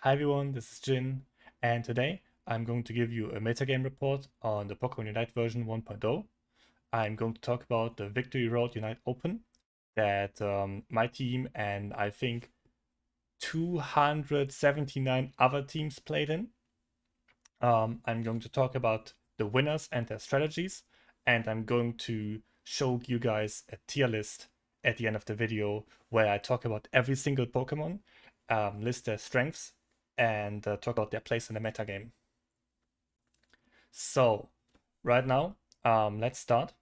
Hi everyone, this is Jin, and today I'm going to give you a metagame report on the Pokémon UNITE version 1.0. I'm going to talk about the Victory Road UNITE Open that my team and I think 279 other teams played in. I'm going to talk about the winners and their strategies, and I'm going to show you guys a tier list at the end of the video where I talk about every single Pokemon, list their strengths, and talk about their place in the metagame. So, right now, let's start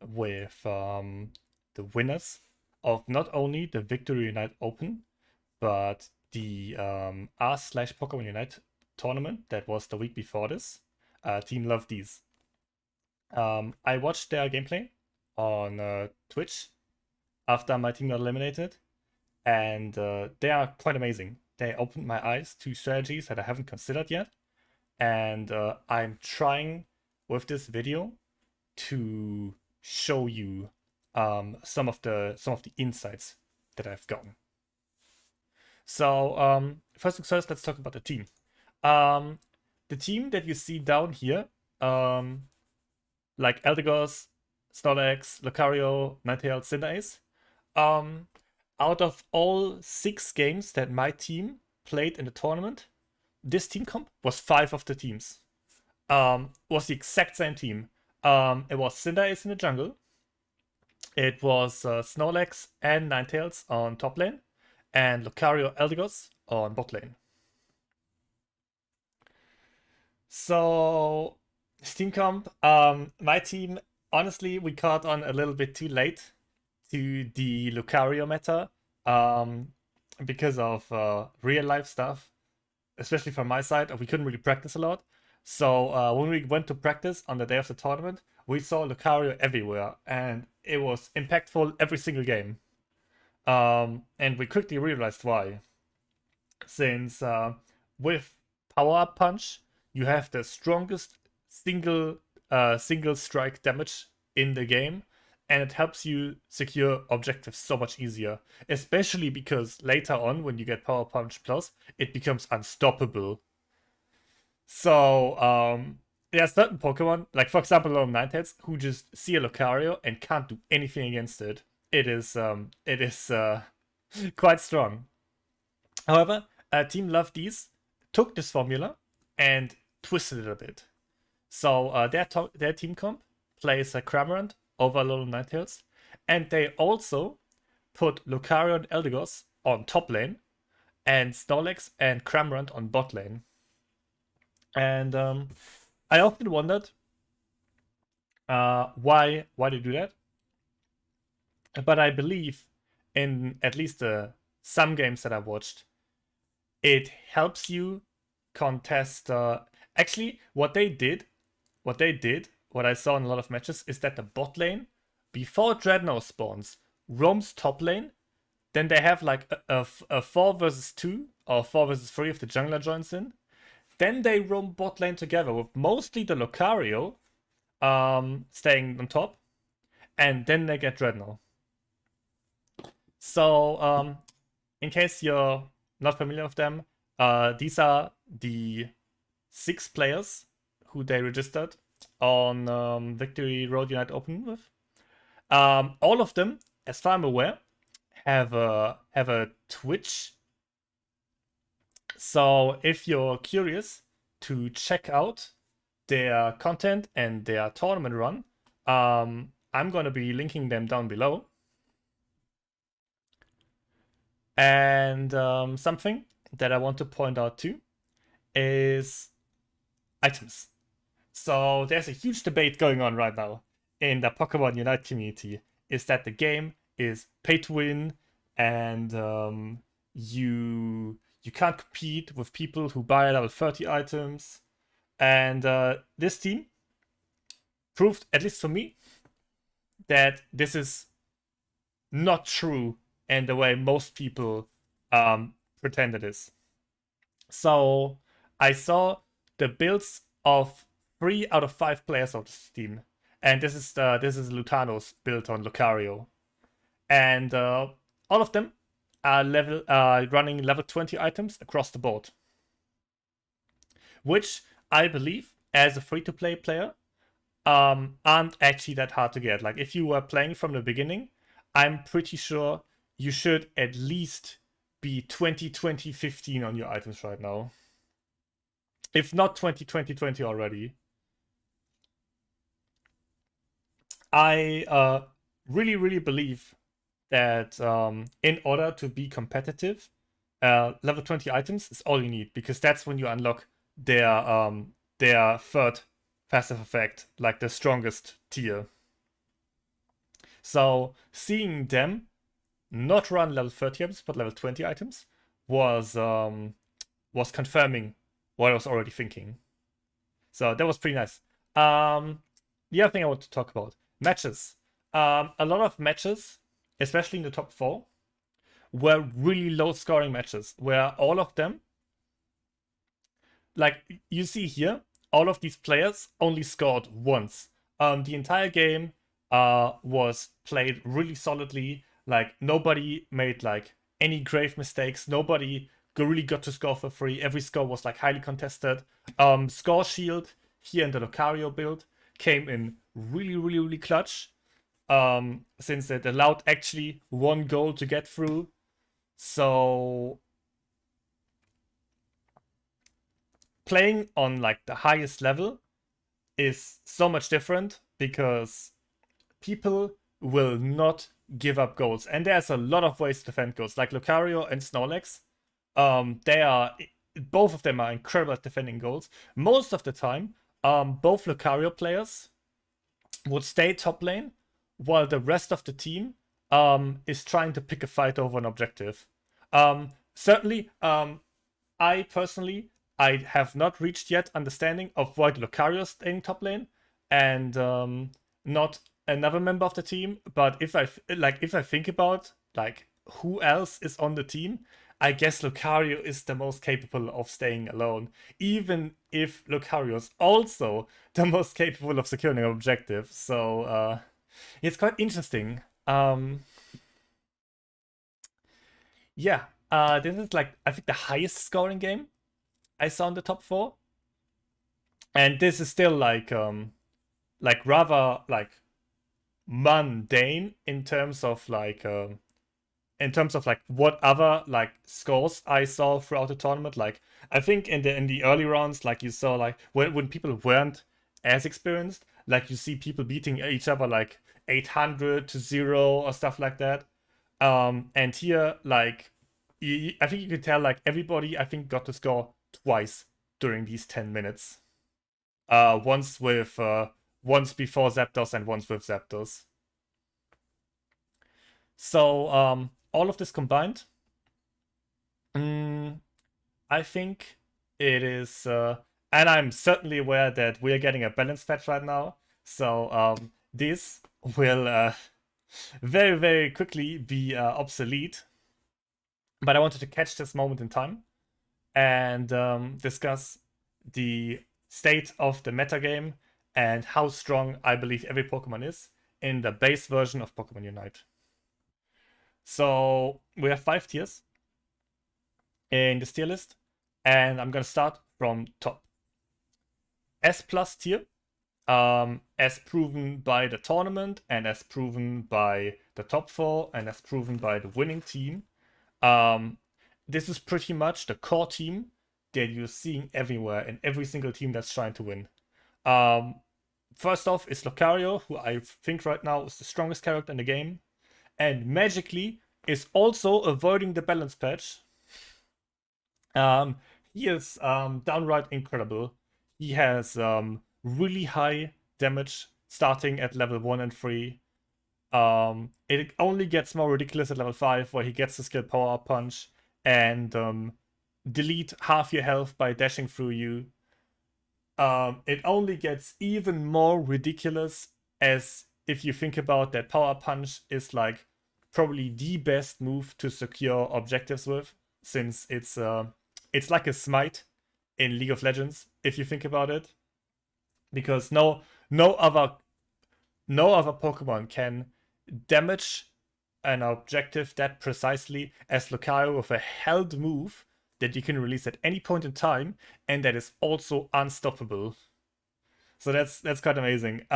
with the winners of not only the Victory Unite Open, but the r/Pokemon Unite tournament that was the week before this, Team Luv Deez. I watched their gameplay on Twitch after my team got eliminated, and they are quite amazing. They opened my eyes to strategies that I haven't considered yet, and I'm trying with this video to show you some of the insights that I've gotten. So first things first, let's talk about the team. The team that you see down here, like Eldegoss, Snorlax, Lucario, Ninetales, Cinderace, out of all 6 games that my team played in the tournament, this team comp was 5 of the teams. Was the exact same team. It was Cinderace in the jungle. It was Snorlax and Ninetales on top lane, and Lucario Eldegoss on bot lane. So, Steam comp, my team, honestly, we caught on a little bit too late to the Lucario meta because of real life stuff, especially from my side. We couldn't really practice a lot. So when we went to practice on the day of the tournament, we saw Lucario everywhere, and it was impactful every single game. And we quickly realized why. Since with Power Up Punch, you have the strongest single strike damage in the game, and it helps you secure objectives so much easier. Especially because later on, when you get Power Punch Plus, it becomes unstoppable. So there are certain Pokemon, like for example Ninetales, who just see a Lucario and can't do anything against it. It is quite strong. However, Team Luv Deez took this formula and twisted it a bit. So their team comp plays a Cramorant over Little Ninetales, and they also put Lucario and Eldegoss on top lane, and Snorlax and Cramorant on bot lane. And I often wondered why they do that. But I believe in at least some games that I watched, it helps you contest. Actually, what I saw in a lot of matches is that the bot lane, before Dreadnought spawns, roams top lane. Then they have like a 4 versus 2 or 4 versus 3 if the jungler joins in. Then they roam bot lane together with mostly the Lucario staying on top. And then they get Dreadnought. So, in case you're not familiar with them, these are the 6 players who they registered on Victory Road Unite Open with. All of them, as far as I'm aware, have a Twitch. So if you're curious to check out their content and their tournament run, I'm gonna be linking them down below. And something that I want to point out too is items. So there's a huge debate going on right now in the Pokemon Unite community. Is that the game is pay to win, and you can't compete with people who buy level 30 items. And this team proved, at least for me, that this is not true in the way most people pretend it is. So I saw the builds of 3 out of 5 players of this team, and this is Lutano's build on Lucario, and all of them are running level 20 items across the board. which I believe, as a free-to-play player, aren't actually that hard to get. Like, if you were playing from the beginning, I'm pretty sure you should at least be 20, 20, 15 on your items right now. If not 20, 20, 20 already. I really, really believe that in order to be competitive, level 20 items is all you need, because that's when you unlock their third passive effect, like the strongest tier. So seeing them not run level 30 items but level 20 items was confirming what I was already thinking. So that was pretty nice. The other thing I want to talk about, matches. A lot of matches, especially in the top 4, were really low scoring matches, where all of them, like you see here, all of these players only scored once. The entire game was played really solidly. Like, nobody made like any grave mistakes. Nobody really got to score for free. Every score was like highly contested. Score shield here in the Lucario build came in really, really, really clutch. Since it allowed actually one goal to get through. So playing on like the highest level is so much different, because people will not give up goals, and there's a lot of ways to defend goals. Like Lucario and Snorlax, both of them are incredible at defending goals. Most of the time, both Lucario players would stay top lane while the rest of the team is trying to pick a fight over an objective. Certainly, I personally, I have not reached yet understanding of why the Lucario is staying top lane and not another member of the team. But if I think about like who else is on the team, I guess Lucario is the most capable of staying alone, even if Lucario is also the most capable of securing an objective. So it's quite interesting. Yeah, this is like, I think, the highest scoring game I saw in the top 4, and this is still like rather like mundane in terms of like what other like scores I saw throughout the tournament. Like, I think in the early rounds, like you saw like when people weren't as experienced, like you see people beating each other like 800-0 or stuff like that. And here, like, I think you could tell like everybody, I think, got to score twice during these 10 minutes. Once before Zapdos and once with Zapdos. So all of this combined, I think it is, and I'm certainly aware that we're getting a balance patch right now. So this will very, very quickly be obsolete. But I wanted to catch this moment in time and discuss the state of the metagame and how strong I believe every Pokemon is in the base version of Pokemon Unite. So we have 5 tiers in this tier list, and I'm gonna start from top. S+ tier, as proven by the tournament and as proven by the top 4 and as proven by the winning team. This is pretty much the core team that you're seeing everywhere in every single team that's trying to win. First off is Lucario, who I think right now is the strongest character in the game, and magically is also avoiding the balance patch. He is downright incredible. He has really high damage starting at level 1 and 3. It only gets more ridiculous at level 5, where he gets the skill Power Punch and delete half your health by dashing through you. It only gets even more ridiculous as if you think about that Power Punch is like probably the best move to secure objectives with, since it's like a smite in League of Legends, if you think about it. Because no other Pokemon can damage an objective that precisely as Lucario with a held move that you can release at any point in time, and that is also unstoppable. So that's quite amazing.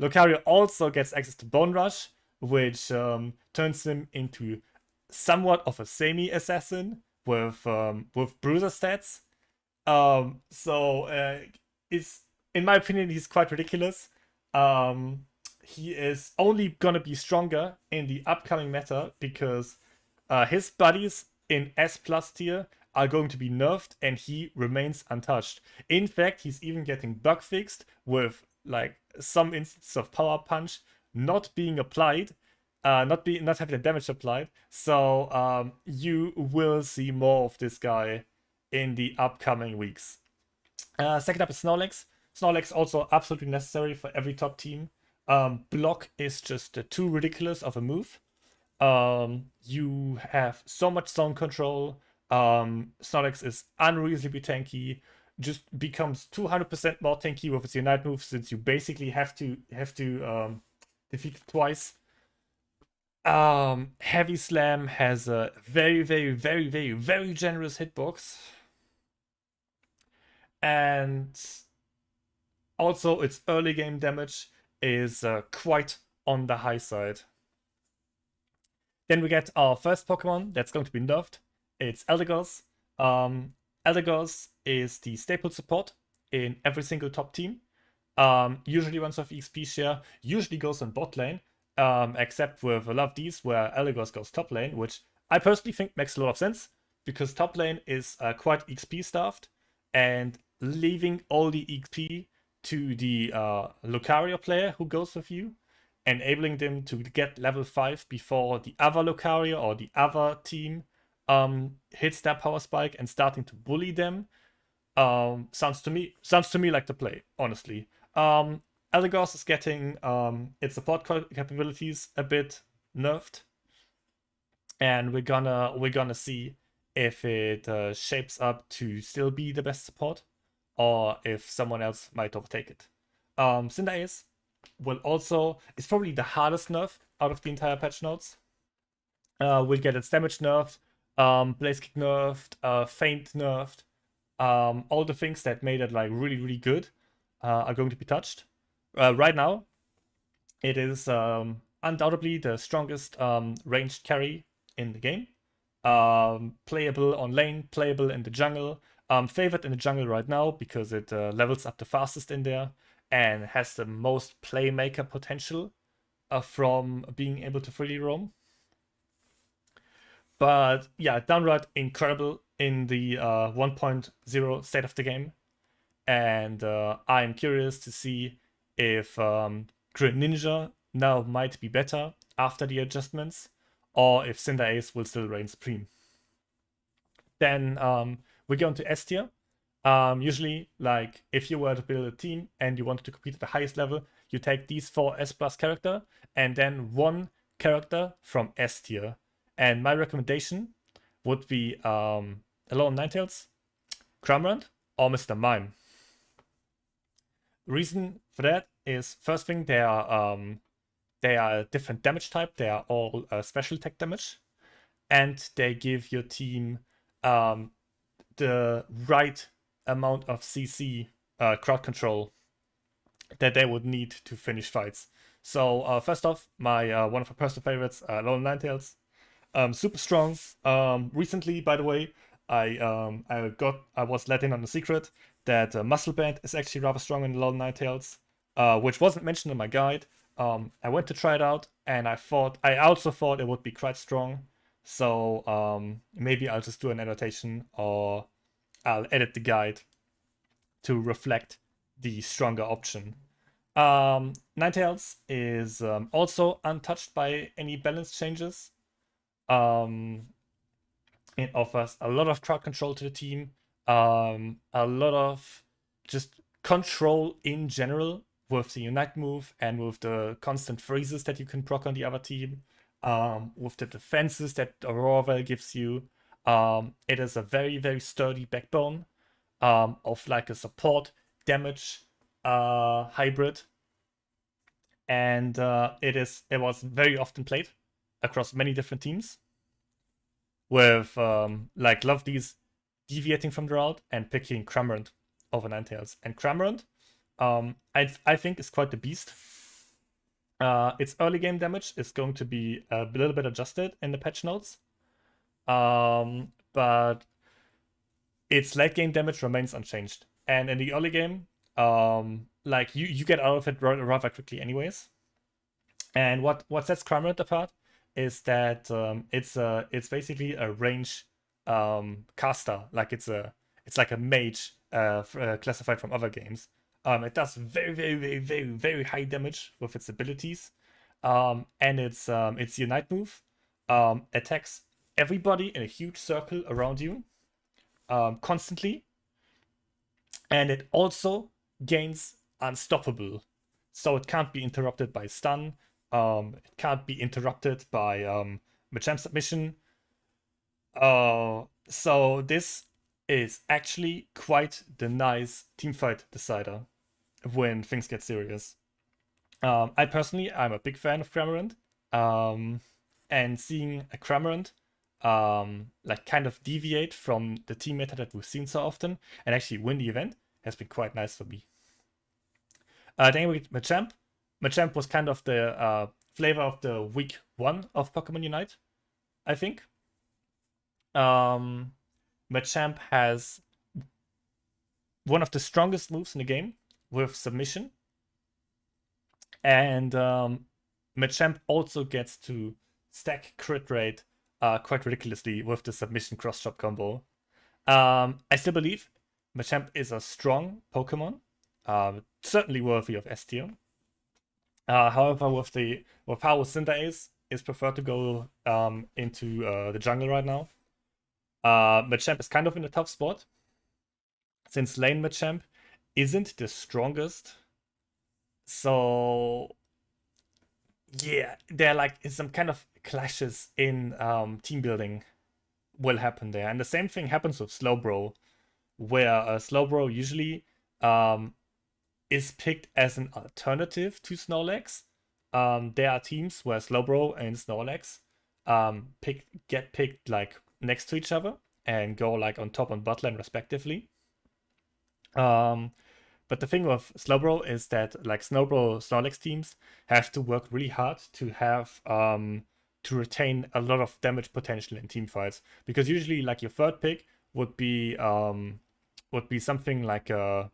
Lucario also gets access to Bone Rush, which turns him into somewhat of a semi-assassin with bruiser stats. It's, in my opinion, he's quite ridiculous. He is only gonna be stronger in the upcoming meta because his buddies in S plus tier are going to be nerfed and he remains untouched. In fact, he's even getting bug fixed with like some instances of power punch not being applied, not having the damage applied. So you will see more of this guy in the upcoming weeks. Second up is Snorlax. Snorlax also absolutely necessary for every top team. Block is just too ridiculous of a move. You have so much zone control. Snorlax is unreasonably tanky. Just becomes 200% more tanky with its Unite move, since you basically have to defeat it twice. Heavy Slam has a very, very, very, very, very generous hitbox. And also its early game damage is quite on the high side. Then we get our first Pokemon that's going to be nerfed. It's Eldegoss. Eldegoss is the staple support in every single top team. Usually runs off XP share, usually goes on bot lane, except with Luv Deez, where Eldegoss goes top lane, which I personally think makes a lot of sense, because top lane is quite XP staffed, and leaving all the XP to the Lucario player who goes with you, enabling them to get level 5 before the other Lucario or the other team hits their power spike and starting to bully them, sounds to me like the play, honestly. Eldegoss is getting its support capabilities a bit nerfed, and we're gonna see if it shapes up to still be the best support, or if someone else might overtake it. Cinderace is probably the hardest nerf out of the entire patch notes. We'll get its damage nerfed, Blaze Kick nerfed, Feint nerfed. All the things that made it like really, really good are going to be touched. Right now, it is undoubtedly the strongest ranged carry in the game. Playable on lane, playable in the jungle. Favored in the jungle right now because it levels up the fastest in there and has the most playmaker potential from being able to freely roam. But yeah, downright incredible in the 1.0 state of the game. And I'm curious to see if Greninja now might be better after the adjustments, or if Cinderace will still reign supreme. Then we go into S tier. Usually, like, if you were to build a team and you wanted to compete at the highest level, you take these 4 S plus character and then 1 character from S tier. And my recommendation would be Alolan Ninetales, Cramorant, or Mr. Mime. Reason for that is, first thing, they are a different damage type. They are all special attack damage, and they give your team the right amount of CC crowd control that they would need to finish fights. So first off, my one of my personal favorites, Alolan Ninetales, super strong. Recently, by the way, I was let in on the secret that Muscle Band is actually rather strong in Alolan Ninetales, which wasn't mentioned in my guide. I went to try it out, and I also thought it would be quite strong. So maybe I'll just do an annotation, or I'll edit the guide to reflect the stronger option. Ninetales is also untouched by any balance changes. It offers a lot of crowd control to the team, a lot of just control in general with the Unite move and with the constant freezes that you can proc on the other team, with the defenses that Aurora gives you. It is a very, very sturdy backbone of like a support damage hybrid, and it was very often played across many different teams, with like Luv Deez deviating from the route and picking Cramorant over Ninetales. And Cramorant, I think is quite the beast. Its early game damage is going to be a little bit adjusted in the patch notes. But its late game damage remains unchanged. And in the early game, like you get out of it rather quickly anyways. And what sets Cramorant apart is that it's basically a range caster. Like it's like a mage classified from other games. It does very high damage with its abilities. And its Unite move attacks everybody in a huge circle around you constantly. And it also gains Unstoppable. So it can't be interrupted by stun. It can't be interrupted by Machamp submission. So this is actually quite the nice teamfight decider when things get serious. I'm a big fan of Cramorant. And seeing a Cramorant like kind of deviate from the team meta that we've seen so often and actually win the event has been quite nice for me. Then with Machamp. Machamp was kind of the flavor of the week 1 of Pokemon Unite, I think. Machamp has one of the strongest moves in the game with submission. And Machamp also gets to stack crit rate quite ridiculously with the submission cross-chop combo. I still believe Machamp is a strong Pokemon, certainly worthy of S tier. However, with how Cinderace is preferred to go into the jungle right now, Machamp is kind of in a tough spot, since lane Machamp isn't the strongest. So yeah, there like some kind of clashes in team building will happen there, and the same thing happens with Slowbro, where Slowbro usually is picked as an alternative to Snorlax. There are teams where Slowbro and Snorlax get picked like next to each other and go like on top and bot lane respectively. But the thing with Slowbro is that like Snorlax teams have to work really hard to have to retain a lot of damage potential in team fights, because usually like your third pick would be something like a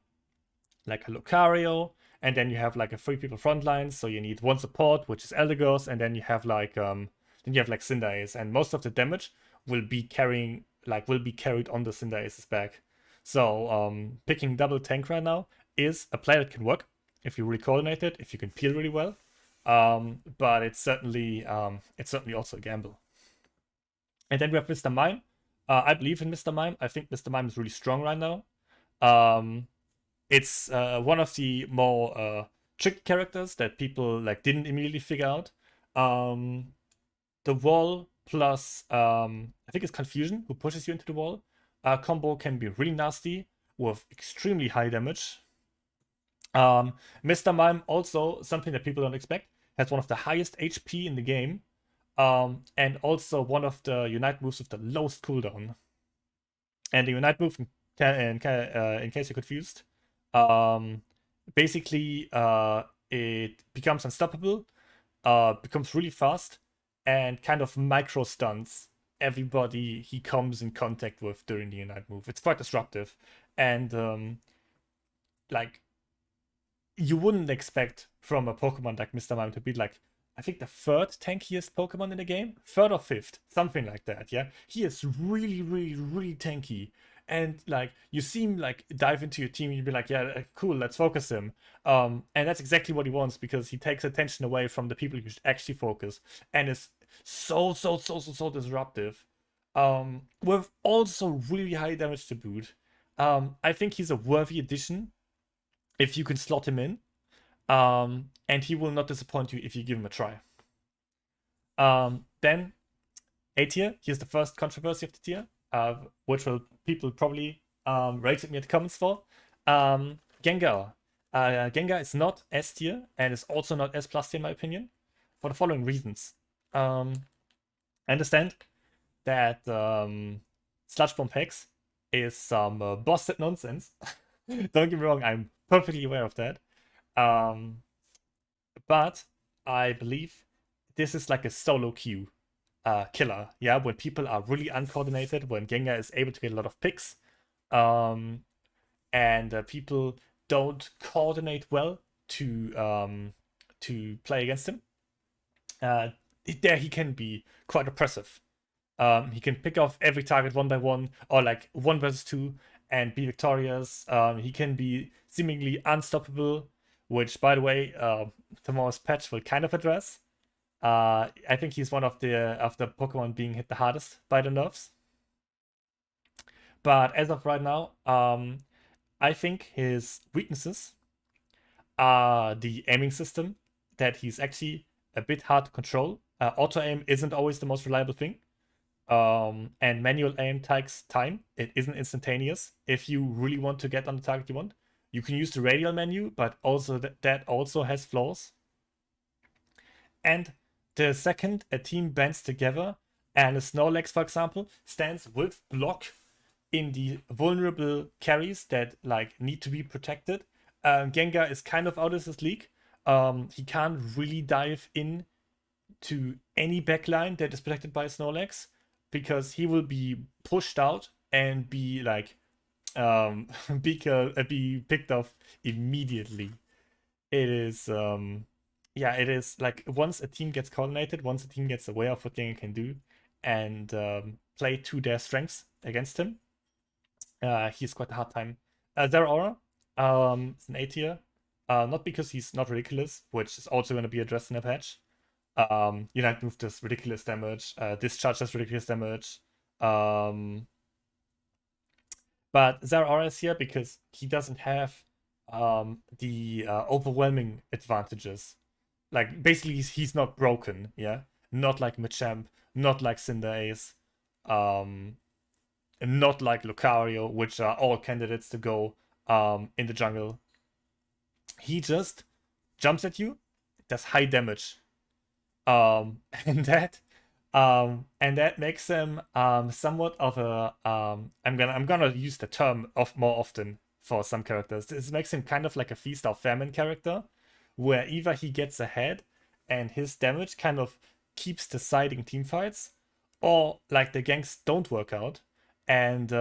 Lucario, and then you have like a 3 people front line, so you need 1 support, which is Eldegoss, and then you have like Cinderace, and most of the damage will be carried on the Cinderace's back. So picking double tank right now is a play that can work if you really coordinate it, if you can peel really well. But it's certainly also a gamble. And then we have Mr. Mime. I believe in Mr. Mime. I think Mr. Mime is really strong right now. It's one of the more tricky characters that people like didn't immediately figure out. The wall plus I think it's Confusion, who pushes you into the wall, combo can be really nasty with extremely high damage. Mr. Mime, also something that people don't expect, has one of the highest HP in the game, and also one of the Unite moves with the lowest cooldown. And the Unite move, in case you're confused, basically it becomes unstoppable, becomes really fast, and kind of micro stuns everybody he comes in contact with during the Unite move. It's quite disruptive, and like you wouldn't expect from a Pokemon like Mr. Mime to be like, I think the 3rd tankiest Pokemon in the game, 3rd or 5th, something like that. Yeah, he is really tanky. And like you see him like dive into your team, you'd be like, yeah, cool, let's focus him. And that's exactly what he wants, because he takes attention away from the people you should actually focus, and is so disruptive. With also really high damage to boot. I think he's a worthy addition if you can slot him in. And he will not disappoint you if you give him a try. Then A tier, here's the first controversy of the tier, which people probably rated me at the comments for. Gengar. Gengar is not S tier and is also not S plus tier in my opinion, for the following reasons. I understand that Sludge Bomb Hex is some busted nonsense. Don't get me wrong, I'm perfectly aware of that. Um, but I believe this is like a solo queue killer. Yeah, when people are really uncoordinated, when Gengar is able to get a lot of picks, um, and people don't coordinate well to play against him. Uh, there he can be quite oppressive. He can pick off every target one by one, or like 1 versus 2, and be victorious. He can be seemingly unstoppable, which, by the way, tomorrow's patch will kind of address. I think he's one of the Pokemon being hit the hardest by the nerfs. But as of right now, I think his weaknesses are the aiming system, that he's actually a bit hard to control. Auto aim isn't always the most reliable thing. And manual aim takes time. It isn't instantaneous. If you really want to get on the target you want, you can use the radial menu, but also that also has flaws. And the second a team bands together and a Snorlax, for example, stands with block in the vulnerable carries that like need to be protected, Gengar is kind of out of his league. He can't really dive in to any backline that is protected by Snorlax, because he will be pushed out and be like be picked off immediately. It is yeah, it is like once a team gets coordinated, once a team gets aware of what Gengar can do, and play to their strengths against him, he's quite a hard time. Zeraora, it's an A tier. Not because he's not ridiculous, which is also going to be addressed in a patch. Unite Move does ridiculous damage. Discharge does ridiculous damage. But Zeraora is here because he doesn't have the overwhelming advantages. Like, basically, he's not broken, yeah? Not like Machamp, not like Cinderace, not like Lucario, which are all candidates to go in the jungle. He just jumps at you, does high damage, and that makes him somewhat of a I'm gonna use the term of more often for some characters. This makes him kind of like a Feast or Famine character, where either he gets ahead and his damage kind of keeps deciding team fights, or like the ganks don't work out, and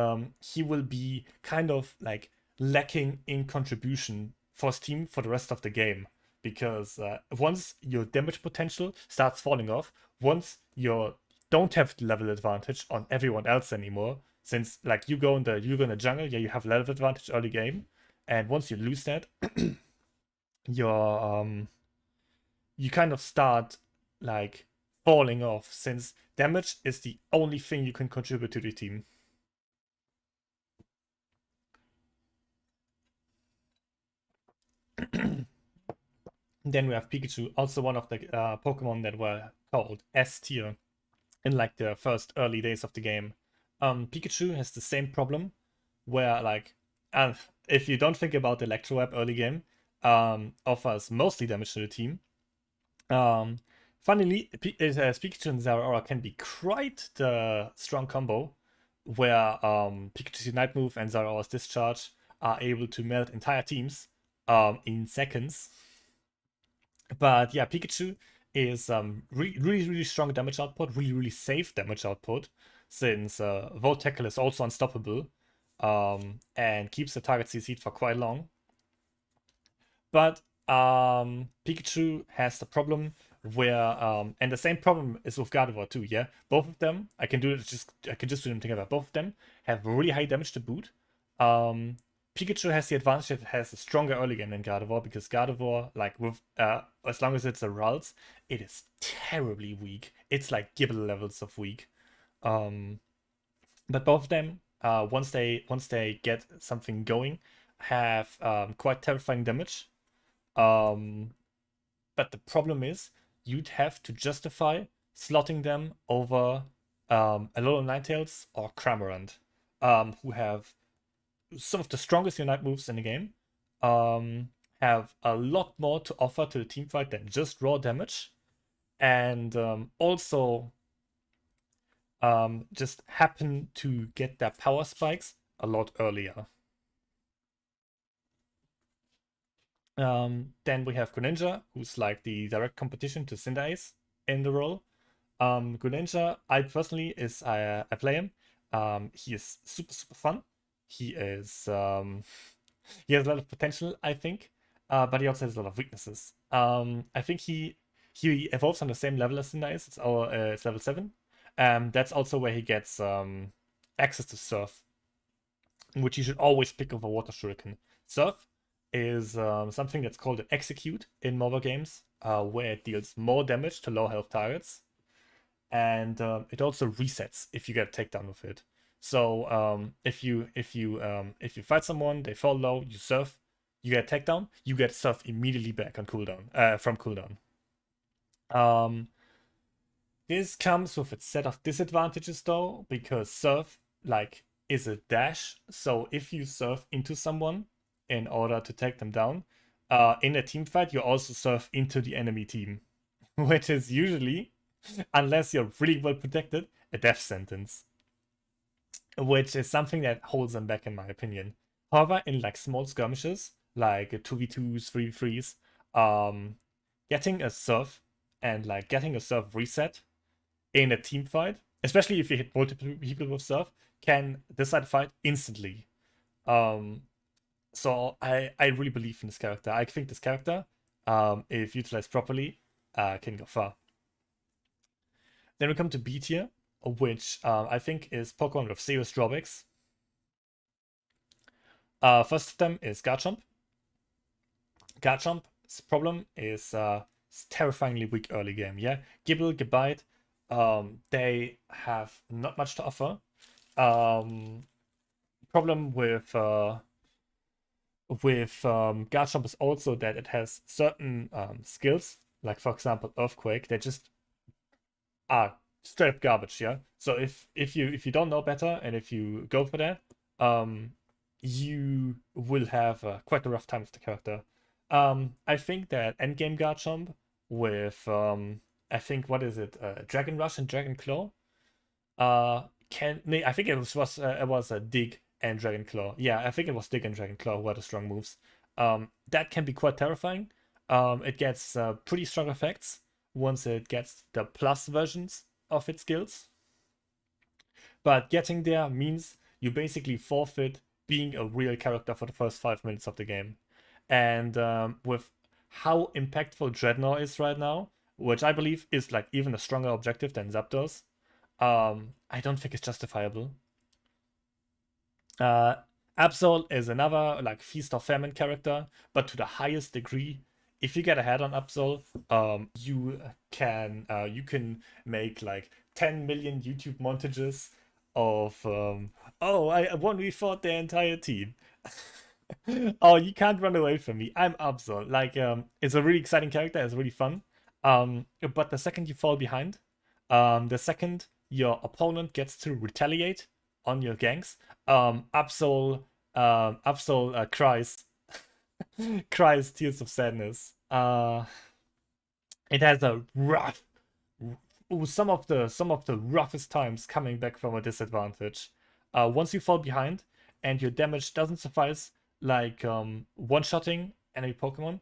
he will be kind of like lacking in contribution for his team for the rest of the game. Because once your damage potential starts falling off, once you don't have the level advantage on everyone else anymore, since like you go in the jungle, yeah, you have level advantage early game, and once you lose that, you're you kind of start like falling off, since damage is the only thing you can contribute to the team. Then we have Pikachu, also one of the Pokemon that were called S tier in like the first early days of the game. Pikachu has the same problem, where like, if you don't think about Electro Web early game, offers mostly damage to the team. Funnily, Pikachu and Zeraora can be quite the strong combo, where Pikachu's Unite Move and Zeraora's Discharge are able to melt entire teams in seconds. But yeah, Pikachu is really strong damage output, really safe damage output, since Volt Tackle is also unstoppable, and keeps the target CC'd for quite long. But Pikachu has the problem where and the same problem is with Gardevoir too, yeah? Both of them, I can just do them together. Both of them have really high damage to boot. Pikachu has the advantage that it has a stronger early game than Gardevoir, because Gardevoir, like with as long as it's a Ralts, it is terribly weak. It's like Gible levels of weak. But both of them, once they get something going, have quite terrifying damage. But the problem is you'd have to justify slotting them over Alolan Ninetales or Cramorant, who have some of the strongest Unite moves in the game, have a lot more to offer to the teamfight than just raw damage, and also just happen to get their power spikes a lot earlier. Then we have Greninja, who's like the direct competition to Cinderace in the role. Greninja, I personally I play him. He is super fun. He is he has a lot of potential, I think, but he also has a lot of weaknesses. I think he evolves on the same level as Cinderace. It's level 7. That's also where he gets access to Surf, which you should always pick over Water Shuriken. Surf is something that's called an execute in mobile games, where it deals more damage to low health targets, and it also resets if you get a takedown with it. So if you fight someone, they fall low, you surf, you get a takedown, you get surf immediately back on cooldown from cooldown. This comes with a set of disadvantages though, because surf like is a dash. So if you surf into someone in order to take them down, in a team fight, you also surf into the enemy team, which is usually, unless you're really well protected, a death sentence, which is something that holds them back in my opinion. However, in like small skirmishes, like 2v2s, 3v3s, getting a surf and like getting a surf reset in a team fight, especially if you hit multiple people with surf, can decide the fight instantly. So I really believe in this character. I think this character, if utilized properly, can go far. Then we come to B tier, which I think is Pokemon with serious drawbacks. First of them is Garchomp. Garchomp's problem is it's terrifyingly weak early game. Yeah, Gible, Gabite, they have not much to offer. Problem with Garchomp is also that it has certain skills, like for example Earthquake, that just are straight up garbage. Yeah. So if you don't know better and if you go for that, you will have quite a rough time with the character. I think that endgame Garchomp with I think what is it, Dragon Rush and Dragon Claw, I think it was a Dig and Dragon Claw. Yeah, I think it was Dig and Dragon Claw who are the strong moves. That can be quite terrifying. It gets pretty strong effects once it gets the plus versions of its skills. But getting there means you basically forfeit being a real character for the first 5 minutes of the game. And with how impactful Dreadnought is right now, which I believe is like even a stronger objective than Zapdos, I don't think it's justifiable. Absol is another like Feast or Famine character, but to the highest degree. If you get ahead on Absol, you can make like 10 million YouTube montages of oh, I 1v4 the entire team. Oh, you can't run away from me. I'm Absol. Like it's a really exciting character, it's really fun. But the second you fall behind, the second your opponent gets to retaliate on your ganks, Absol cries cries tears of sadness. It has a rough, some of the roughest times coming back from a disadvantage. Once you fall behind and your damage doesn't suffice, like one-shotting enemy Pokemon,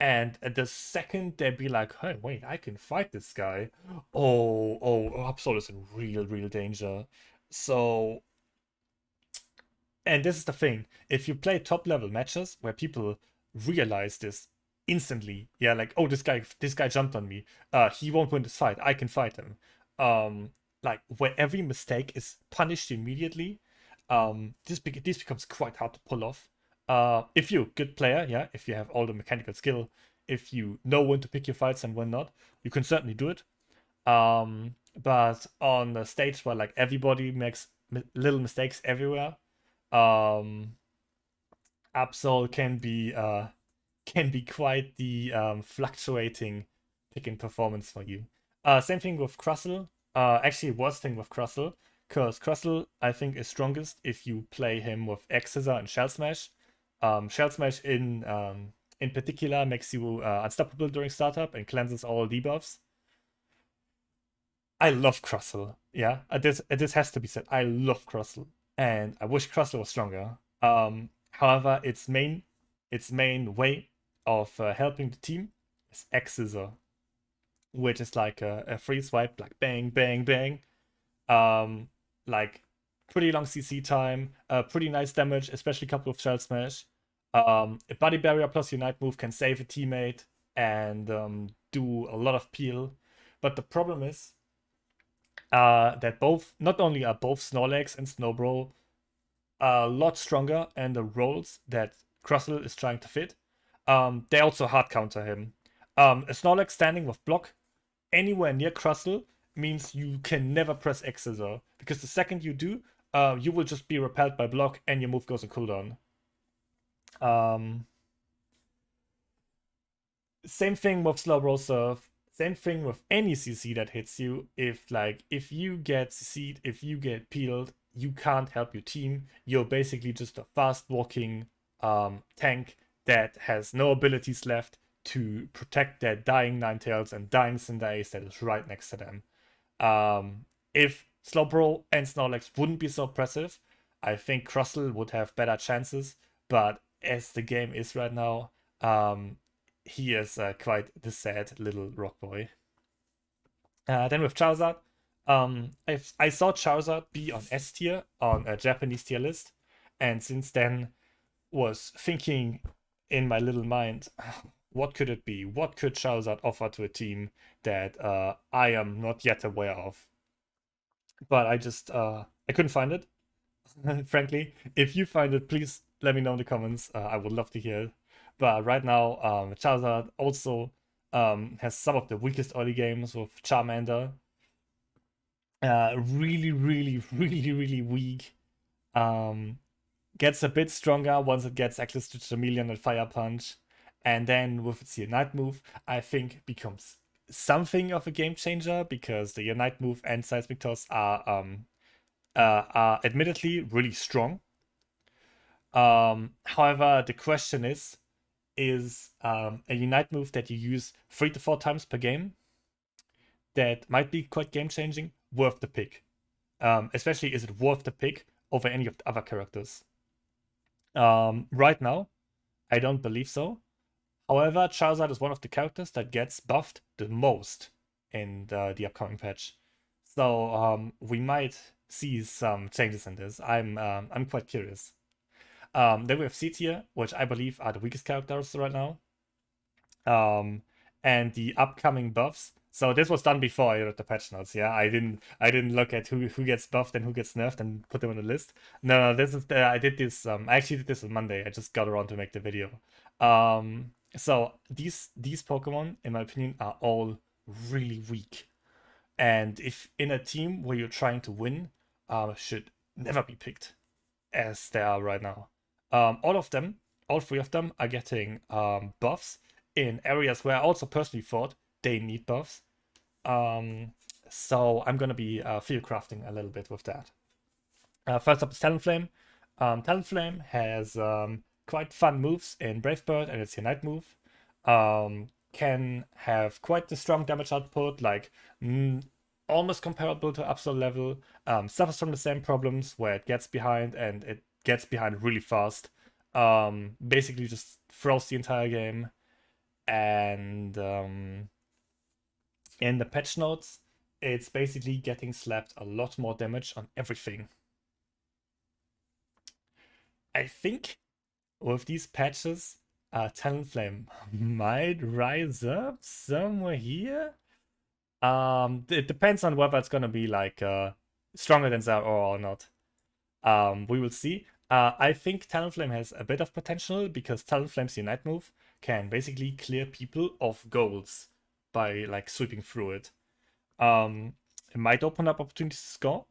and at the second they'd be like, hey, wait, I can fight this guy. Oh, Absol is in real danger. So, and this is the thing, if you play top level matches where people realize this instantly, yeah, like, oh, this guy jumped on me, he won't win this fight, I can fight him, like where every mistake is punished immediately, this becomes quite hard to pull off. If you're a good player, yeah, if you have all the mechanical skill, if you know when to pick your fights and when not, you can certainly do it. But on a stage where like everybody makes little mistakes everywhere, Absol can be quite the fluctuating pick and performance for you. Same thing with Crustle. Actually, worst thing with Crustle, because Crustle I think is strongest if you play him with X Scissor and Shell Smash. Shell Smash in particular makes you unstoppable during startup and cleanses all debuffs. I love Crustle. Yeah, this has to be said. I love Crustle. and I wish Crustle was stronger. However, its main way of helping the team is X Scissor, which is like a free swipe, like bang, bang, bang. Like pretty long CC time, pretty nice damage, especially a couple of Shell Smash. A Body Barrier plus Unite move can save a teammate and do a lot of peel. But the problem is that not only are both Snorlax and Snowbro a lot stronger and the roles that Crustle is trying to fit, they also hard counter him. A Snorlax standing with block anywhere near Crustle means you can never press X Scissor, because the second you do, you will just be repelled by block and your move goes on cooldown. Same thing with slow roll surf. Same thing with any CC that hits you. If you get CC'd, if you get peeled, you can't help your team. You're basically just a fast walking tank that has no abilities left to protect their dying Ninetales and dying Cinderace that is right next to them. If Slowbro and Snorlax wouldn't be so oppressive, I think Crustle would have better chances. But as the game is right now, he is quite the sad little rock boy. Then with Charizard, I saw Charizard be on S tier on a Japanese tier list, and since then was thinking in my little mind, what could it be? What could Charizard offer to a team that I am not yet aware of? But I couldn't find it. Frankly, if you find it, please let me know in the comments. I would love to hear it. But right now, Charizard also has some of the weakest early games with Charmander. Really, really, really, really weak. Gets a bit stronger once it gets access to Chameleon and Fire Punch. And then with its Unite move, I think becomes something of a game changer, because the Unite move and Seismic Toss are admittedly really strong. However, the question is a Unite move that you use 3 to 4 times per game that might be quite game changing worth the pick? Especially, is it worth the pick over any of the other characters? Right now, I don't believe so. However, Charizard is one of the characters that gets buffed the most in the upcoming patch. So we might see some changes in this. I'm quite curious. Then we have C tier, which I believe are the weakest characters right now. And the upcoming buffs. So this was done before I read the patch notes. Yeah, I didn't look at who gets buffed and who gets nerfed and put them on the list. No, this is I did this. I actually did this on Monday. I just got around to make the video. So these Pokemon, in my opinion, are all really weak. And if in a team where you're trying to win, should never be picked as they are right now. All 3 of them are getting buffs in areas where I also personally thought they need buffs. So I'm gonna be field crafting a little bit with that. First up is Talonflame. Talonflame has quite fun moves in Brave Bird and its Unite move. Can have quite the strong damage output, like almost comparable to Absol level. Suffers from the same problems where it gets behind, and it gets behind really fast. Basically just throws the entire game. And in the patch notes, it's basically getting slapped a lot more damage on everything. I think with these patches, Talonflame might rise up somewhere here. It depends on whether it's gonna be like stronger than Zeraora or not. We will see. I think Talonflame has a bit of potential, because Talonflame's Unite move can basically clear people of goals by like sweeping through it. It might open up opportunities to score.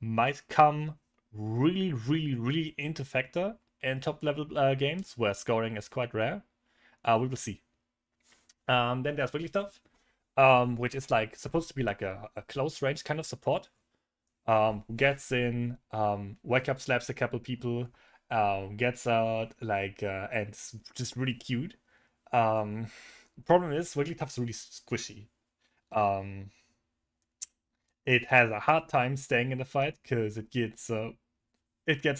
Might come really, really, really into factor in top level games where scoring is quite rare. We will see. Then there's Wigglytuff, which is like supposed to be like a close range kind of support. Who gets in, wake up, slaps a couple people, gets out, like, and it's just really cute. Problem is, Wigglytuff's really squishy. it has a hard time staying in the fight because it gets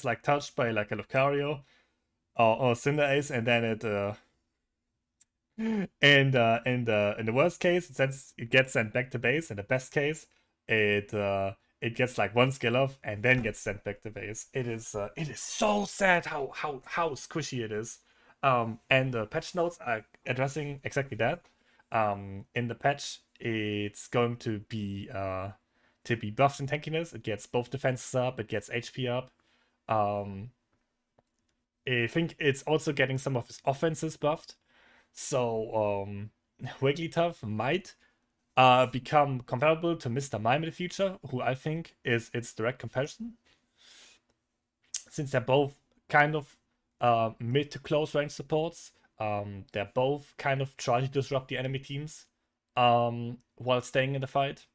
like touched by like a Lucario or Cinderace, and then in the worst case, it gets sent back to base. In the best case, it gets like one skill off and then gets sent back to base. It is so sad how squishy it is. And the patch notes are addressing exactly that. In the patch, it's going to be buffed in tankiness. It gets both defenses up. It gets HP up. I think it's also getting some of his offenses buffed. So Wigglytuff might become comparable to Mr. Mime in the future, who I think is its direct comparison, since they're both kind of mid to close range supports. They're both kind of trying to disrupt the enemy teams while staying in the fight.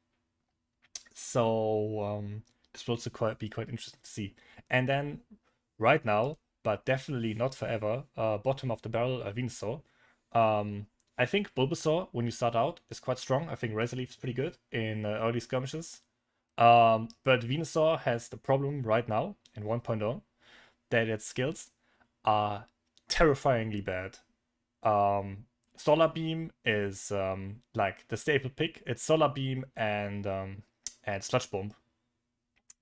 So this will also be quite interesting to see. And then right now, but definitely not forever, bottom of the barrel, Venusaur. I think Bulbasaur, when you start out, is quite strong. I think Razor Leaf is pretty good in early skirmishes. But Venusaur has the problem right now in 1.0 that its skills are terrifyingly bad. Solar Beam is like the staple pick. It's Solar Beam and Sludge Bomb.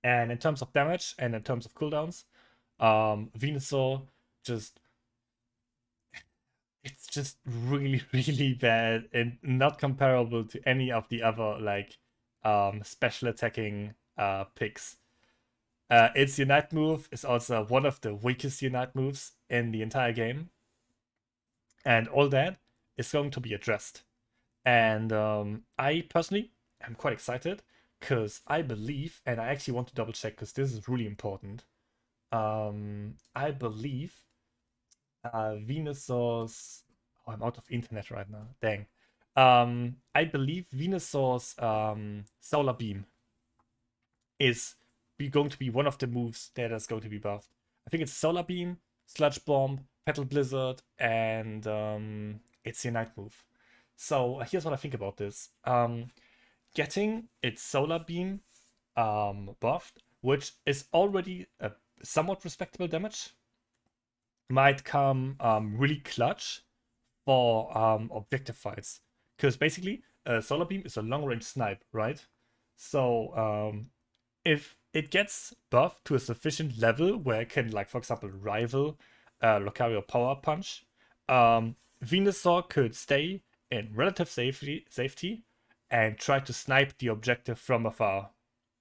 And in terms of damage and in terms of cooldowns, Venusaur it's just really, really bad and not comparable to any of the other like special attacking picks. Its Unite move is also one of the weakest Unite moves in the entire game. And all that is going to be addressed. And I personally am quite excited because I believe, and I actually want to double check because this is really important. I believe Venusaur's. Oh, I'm out of internet right now. Dang. I believe Venusaur's Solar Beam is going to be one of the moves that is going to be buffed. I think it's Solar Beam, Sludge Bomb, Petal Blizzard, and its Unite move. So here's what I think about this. Getting its Solar Beam buffed, which is already a somewhat respectable damage, might come really clutch for objective fights. Because basically, Solar Beam is a long range snipe, right? So if it gets buffed to a sufficient level where it can, like, for example, rival Lucario Power Punch, Venusaur could stay in relative safety and try to snipe the objective from afar.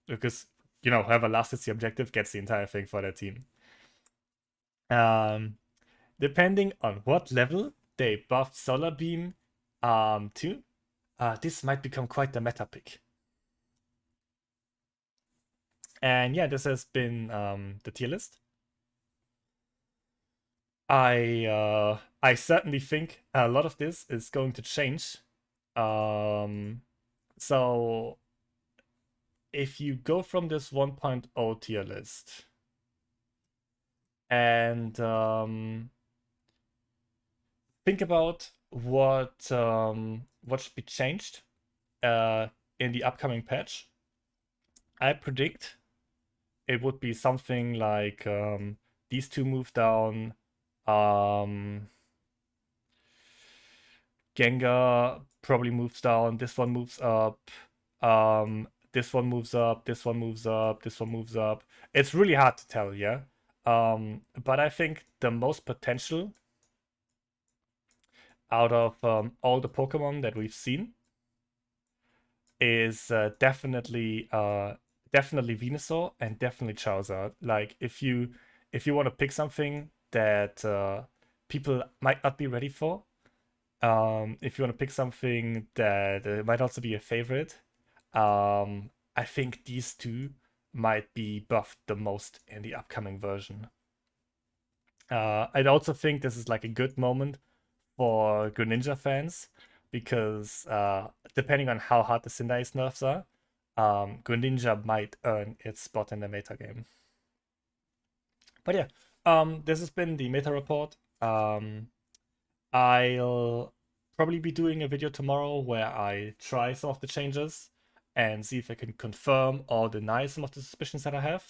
Because, whoever last hits the objective gets the entire thing for their team. Depending on what level they buffed Solar Beam to, this might become quite the meta pick. And yeah, this has been the tier list. I certainly think a lot of this is going to change. So if you go from this 1.0 tier list and think about what should be changed in the upcoming patch, I predict it would be something like these two move down. Gengar probably moves down. This one moves up. This one moves up. This one moves up. This one moves up. It's really hard to tell, yeah. But I think the most potential out of all the Pokemon that we've seen is definitely Venusaur and definitely Charizard. Like if you want to pick something that people might not be ready for, if you want to pick something that might also be a favorite, I think these two might be buffed the most in the upcoming version. I'd also think this is like a good moment for Greninja fans because depending on how hard the Cinderace nerfs are, Greninja might earn its spot in the meta game. But yeah, this has been the meta report. I'll probably be doing a video tomorrow where I try some of the changes and see if I can confirm or deny some of the suspicions that I have.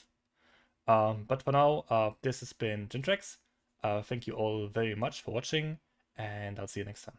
But for now, this has been Gintrax. Thank you all very much for watching, and I'll see you next time.